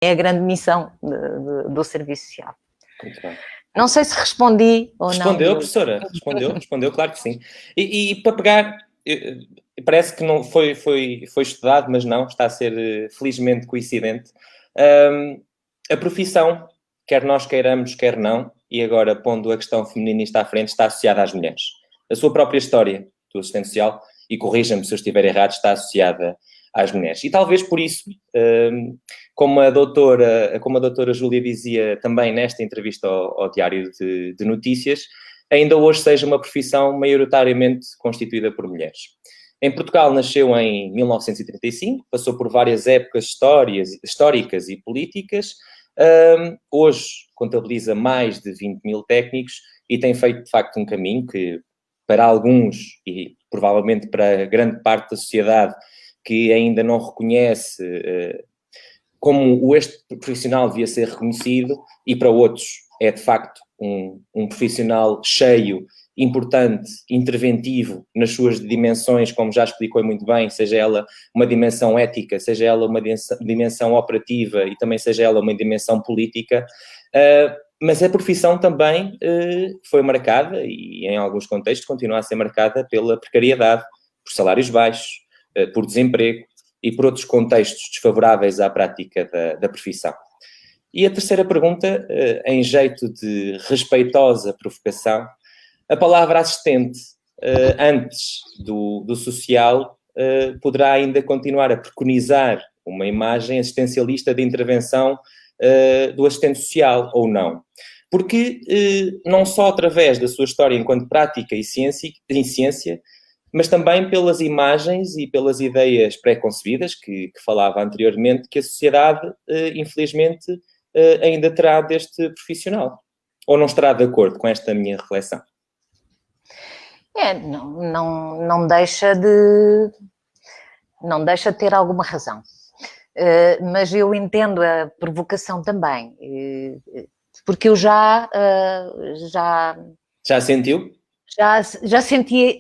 é a grande missão do serviço social. Muito bem. Não sei se respondi ou respondeu, não. Professora, respondeu, claro que sim. E para pegar, parece que não foi estudado, mas não, está a ser felizmente coincidente. A profissão, quer nós queiramos, quer não, e agora pondo a questão feminista à frente, está associada às mulheres. A sua própria história do assistente social, e corrija-me se eu estiver errado, está associada às mulheres. E talvez por isso, como a doutora Júlia dizia também nesta entrevista ao Diário de Notícias, ainda hoje seja uma profissão maioritariamente constituída por mulheres. Em Portugal nasceu em 1935, passou por várias épocas históricas e políticas, hoje contabiliza mais de 20 mil técnicos e tem feito, de facto, um caminho que, para alguns, e provavelmente para grande parte da sociedade, que ainda não reconhece como este profissional devia ser reconhecido, e para outros é, de facto, um profissional cheio, importante, interventivo nas suas dimensões, como já explicou muito bem, seja ela uma dimensão ética, seja ela uma dimensão operativa e também seja ela uma dimensão política, mas a profissão também foi marcada, e em alguns contextos continua a ser marcada pela precariedade, por salários baixos, por desemprego e por outros contextos desfavoráveis à prática da profissão. E a terceira pergunta, em jeito de respeitosa provocação, a palavra assistente, antes do social, poderá ainda continuar a preconizar uma imagem assistencialista de intervenção do assistente social, ou não? Porque não só através da sua história enquanto prática e ciência, mas também pelas imagens e pelas ideias pré-concebidas que falava anteriormente, que a sociedade, infelizmente, ainda terá deste profissional. Ou não estará de acordo com esta minha reflexão? Não deixa de ter alguma razão. Mas eu entendo a provocação também, porque eu já sentiu? Já senti,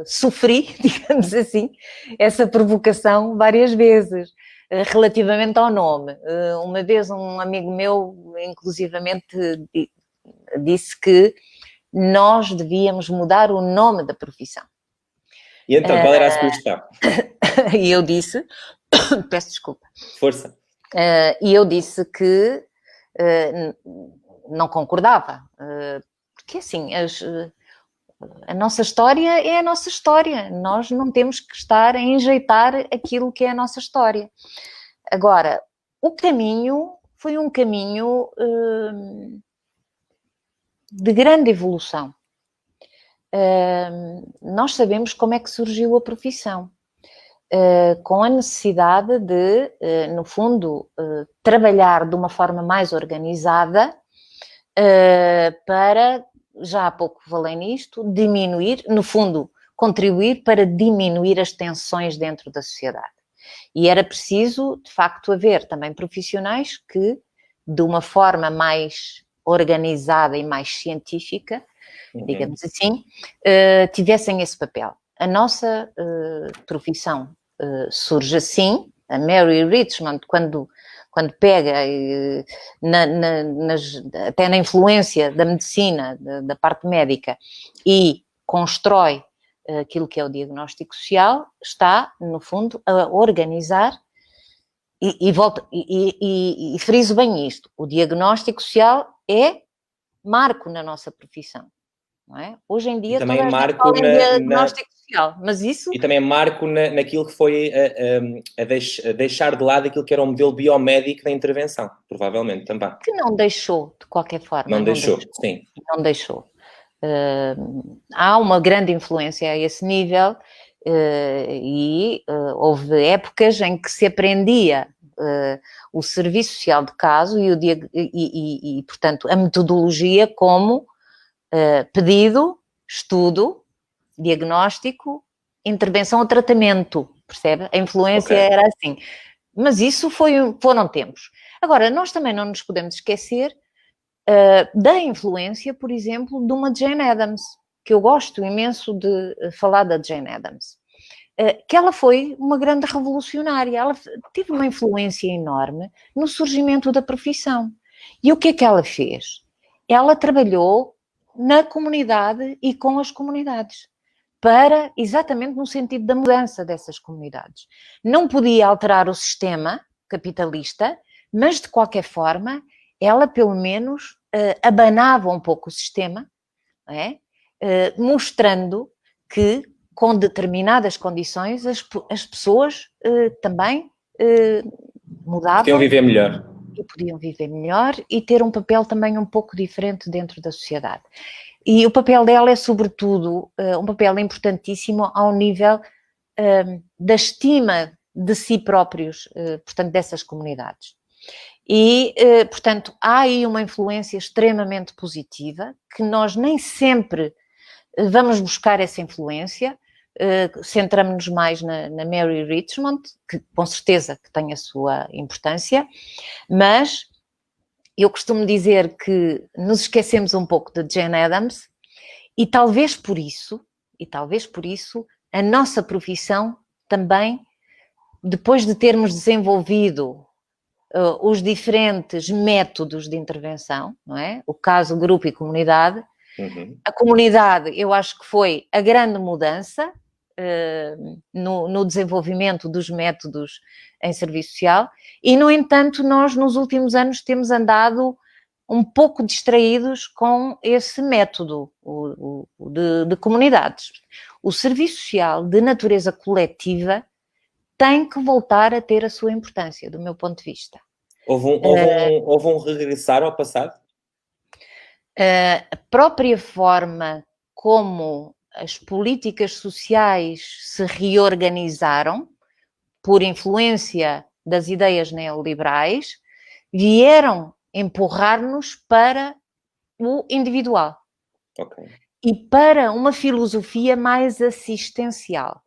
sofri, digamos assim, essa provocação várias vezes, relativamente ao nome. Uma vez um amigo meu, inclusivamente, disse que nós devíamos mudar o nome da profissão. E então, qual era a sugestão? E eu disse, peço desculpa. Força. E eu disse que não concordava, porque assim, a nossa história é a nossa história, nós não temos que estar a enjeitar aquilo que é a nossa história. Agora, o caminho foi um caminho de grande evolução. Nós sabemos como é que surgiu a profissão, com a necessidade de, no fundo, trabalhar de uma forma mais organizada para, já há pouco falei nisto, diminuir, no fundo, contribuir para diminuir as tensões dentro da sociedade. E era preciso, de facto, haver também profissionais que, de uma forma mais organizada e mais científica, digamos assim, tivessem esse papel. A nossa profissão surge assim. A Mary Richmond, quando pega, até na influência da medicina, da parte médica, e constrói aquilo que é o diagnóstico social, está, no fundo, a organizar, e friso bem isto, o diagnóstico social é marco na nossa profissão. Não é? Hoje em dia também toda a gente fala em diagnóstico social, mas isso... E também marco naquilo que foi a deixar de lado aquilo que era um modelo biomédico da intervenção, provavelmente também. Que não deixou, de qualquer forma. Não deixou, sim. Não deixou. Há uma grande influência a esse nível e houve épocas em que se aprendia o serviço social de caso e, portanto, a metodologia como pedido, estudo, diagnóstico, intervenção ou tratamento, percebe? A influência era assim. Mas isso foram tempos. Agora, nós também não nos podemos esquecer da influência, por exemplo, de uma Jane Addams, que eu gosto imenso de falar da Jane Addams. que ela foi uma grande revolucionária. Ela teve uma influência enorme no surgimento da profissão. E o que é que ela fez? Ela trabalhou na comunidade e com as comunidades, para exatamente no sentido da mudança dessas comunidades. Não podia alterar o sistema capitalista, mas de qualquer forma, ela pelo menos abanava um pouco o sistema, não é? Mostrando que com determinadas condições as pessoas também mudavam. Podiam viver melhor. E podiam viver melhor e ter um papel também um pouco diferente dentro da sociedade. E o papel dela é, sobretudo, um papel importantíssimo ao nível da estima de si próprios, portanto, dessas comunidades. E, portanto, há aí uma influência extremamente positiva, que nós nem sempre vamos buscar essa influência, centramos-nos mais na Mary Richmond, que com certeza que tem a sua importância, mas eu costumo dizer que nos esquecemos um pouco de Jane Addams e talvez por isso a nossa profissão também, depois de termos desenvolvido os diferentes métodos de intervenção, não é? O caso, grupo e comunidade. A comunidade, eu acho que foi a grande mudança no desenvolvimento dos métodos em serviço social e, no entanto, nós nos últimos anos temos andado um pouco distraídos com esse método de comunidades. O serviço social de natureza coletiva tem que voltar a ter a sua importância, do meu ponto de vista. Houve um regressar ao passado? A própria forma como as políticas sociais se reorganizaram por influência das ideias neoliberais vieram empurrar-nos para o individual. Okay. E para uma filosofia mais assistencial.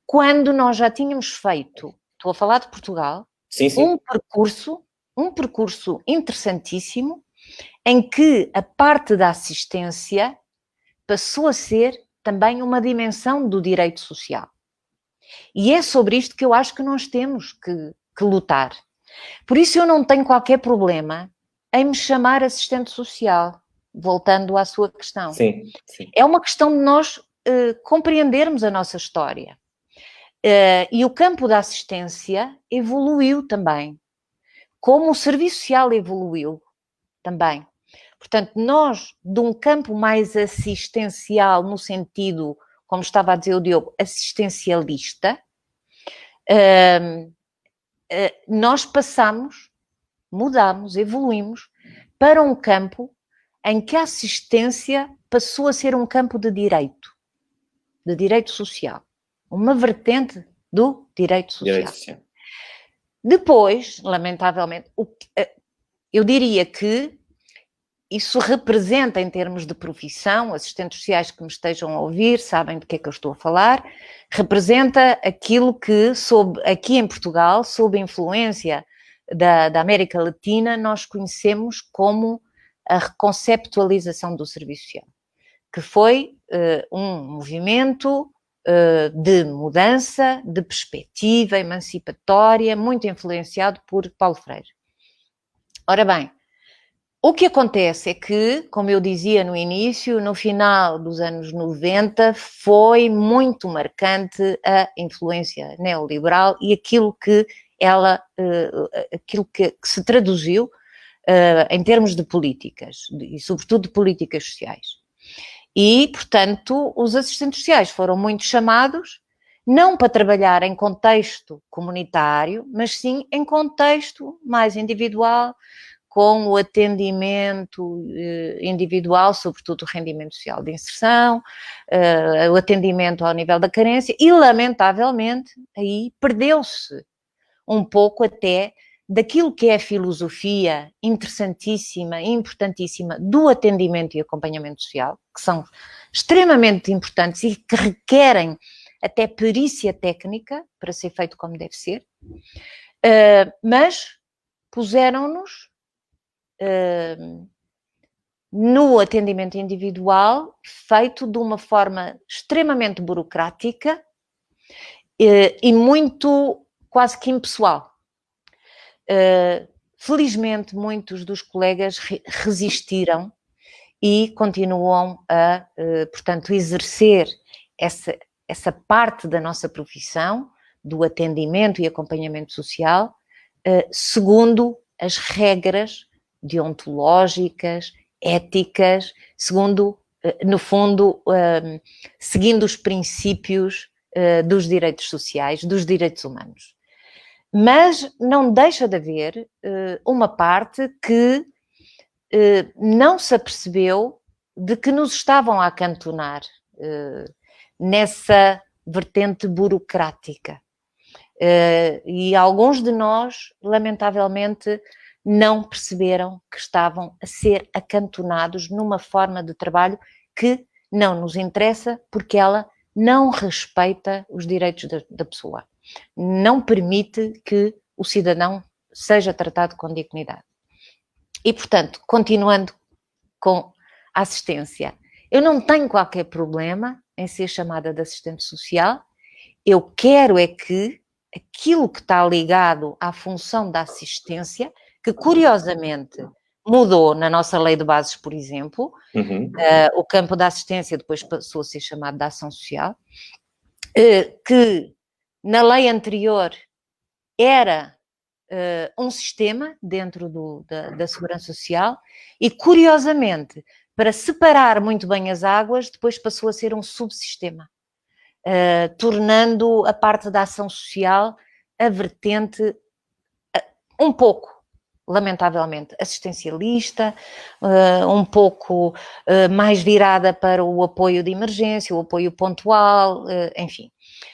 Quando nós já tínhamos feito, estou a falar de Portugal, sim. um percurso interessantíssimo em que a parte da assistência passou a ser também uma dimensão do direito social. E é sobre isto que eu acho que nós temos que lutar. Por isso eu não tenho qualquer problema em me chamar assistente social, voltando à sua questão. Sim. É uma questão de nós compreendermos a nossa história. E o campo da assistência evoluiu também, como o serviço social evoluiu também. Portanto, nós, de um campo mais assistencial, no sentido, como estava a dizer o Diogo, assistencialista, nós mudamos, evoluímos para um campo em que a assistência passou a ser um campo de direito social, uma vertente do direito social. Depois, lamentavelmente, eu diria que isso representa, em termos de profissão, assistentes sociais que me estejam a ouvir sabem de que é que eu estou a falar, representa aquilo que, aqui em Portugal, sob a influência da América Latina, nós conhecemos como a reconceptualização do serviço social, que foi um movimento de mudança, de perspectiva emancipatória, muito influenciado por Paulo Freire. Ora bem, o que acontece é que, como eu dizia no início, no final dos anos 90, foi muito marcante a influência neoliberal e aquilo que se traduziu em termos de políticas, e sobretudo de políticas sociais. E, portanto, os assistentes sociais foram muito chamados, não para trabalhar em contexto comunitário, mas sim em contexto mais individual, com o atendimento individual, sobretudo o rendimento social de inserção, o atendimento ao nível da carência, e, lamentavelmente, aí perdeu-se um pouco até daquilo que é a filosofia interessantíssima e importantíssima do atendimento e acompanhamento social, que são extremamente importantes e que requerem até perícia técnica para ser feito como deve ser, mas puseram-nos no atendimento individual feito de uma forma extremamente burocrática e muito quase que impessoal. Felizmente, muitos dos colegas resistiram e continuam a, portanto, exercer essa parte da nossa profissão, do atendimento e acompanhamento social, segundo as regras deontológicas, éticas, segundo, no fundo, seguindo os princípios dos direitos sociais, dos direitos humanos. Mas não deixa de haver uma parte que não se apercebeu de que nos estavam a acantonar nessa vertente burocrática. E alguns de nós, lamentavelmente, não perceberam que estavam a ser acantonados numa forma de trabalho que não nos interessa, porque ela não respeita os direitos da pessoa. Não permite que o cidadão seja tratado com dignidade. E, portanto, continuando com a assistência, eu não tenho qualquer problema em ser chamada de assistente social, eu quero é que aquilo que está ligado à função da assistência, que curiosamente mudou na nossa lei de bases, por exemplo, o campo da assistência depois passou a ser chamado de ação social, que na lei anterior era um sistema dentro da segurança social e, curiosamente, para separar muito bem as águas, depois passou a ser um subsistema, tornando a parte da ação social a vertente um pouco, lamentavelmente, assistencialista, um pouco mais virada para o apoio de emergência, o apoio pontual, enfim.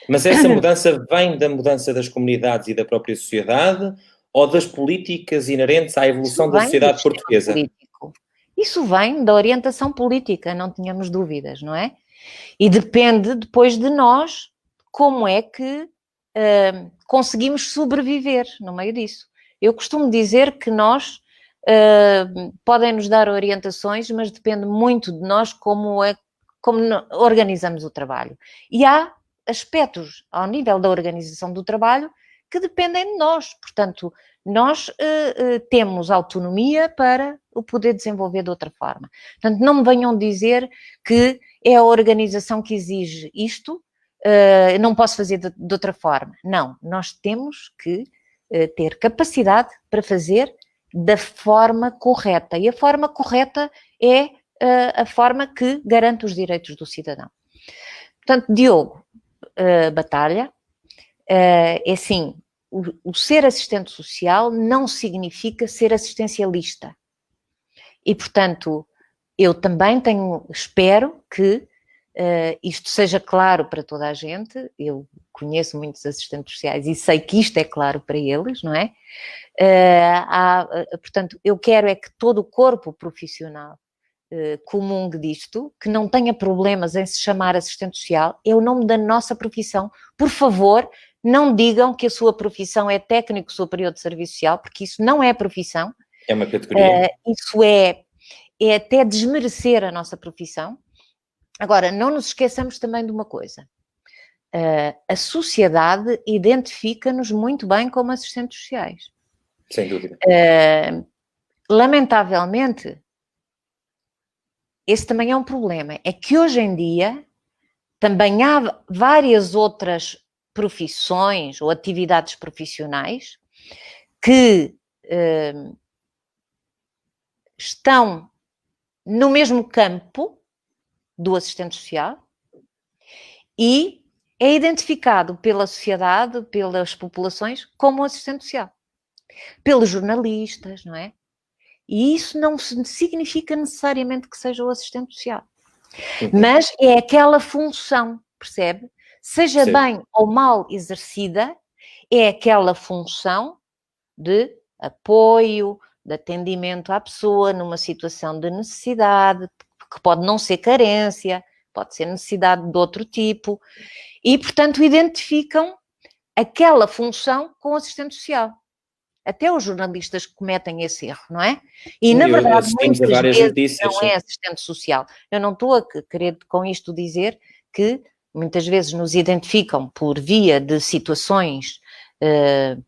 Mas essa mudança vem da mudança das comunidades e da própria sociedade ou das políticas inerentes à evolução da sociedade portuguesa? Político. Isso vem da orientação política, não tínhamos dúvidas, não é? E depende depois de nós como é que conseguimos sobreviver no meio disso. Eu costumo dizer que nós podem nos dar orientações, mas depende muito de nós como organizamos o trabalho. E há aspectos ao nível da organização do trabalho que dependem de nós. Portanto, nós temos autonomia para o poder desenvolver de outra forma. Portanto, não me venham dizer que é a organização que exige isto, não posso fazer de outra forma. Não, nós temos que ter capacidade para fazer da forma correta. E a forma correta é a forma que garante os direitos do cidadão. Portanto, Diogo, Batalha, é assim, o ser assistente social não significa ser assistencialista. E, portanto, eu também espero que isto seja claro para toda a gente. Eu conheço muitos assistentes sociais e sei que isto é claro para eles, não é? Portanto, eu quero é que todo o corpo profissional comungue disto, que não tenha problemas em se chamar assistente social, é o nome da nossa profissão. Por favor, não digam que a sua profissão é técnico superior de serviço social, porque isso não é profissão. É uma categoria. Isso é até desmerecer a nossa profissão. Agora, não nos esqueçamos também de uma coisa. A sociedade identifica-nos muito bem como assistentes sociais. Sem dúvida. Lamentavelmente, esse também é um problema. É que hoje em dia também há várias outras profissões ou atividades profissionais que estão no mesmo campo do assistente social e é identificado pela sociedade, pelas populações, como assistente social. Pelos jornalistas, não é? E isso não significa necessariamente que seja o assistente social. Mas é aquela função, percebe? Seja Sim. bem ou mal exercida, é aquela função de apoio, de atendimento à pessoa numa situação de necessidade, que pode não ser carência, pode ser necessidade de outro tipo, e, portanto, identificam aquela função com o assistente social. Até os jornalistas cometem esse erro, não é? E, na verdade, muitas vezes não é assistente social. Eu não estou a querer com isto dizer que muitas vezes nos identificam por via de situações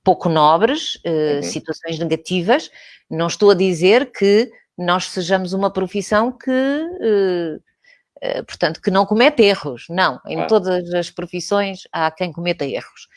pouco nobres, situações negativas. Não estou a dizer que nós sejamos uma profissão que, portanto, que não comete erros. Não, em todas as profissões há quem cometa erros.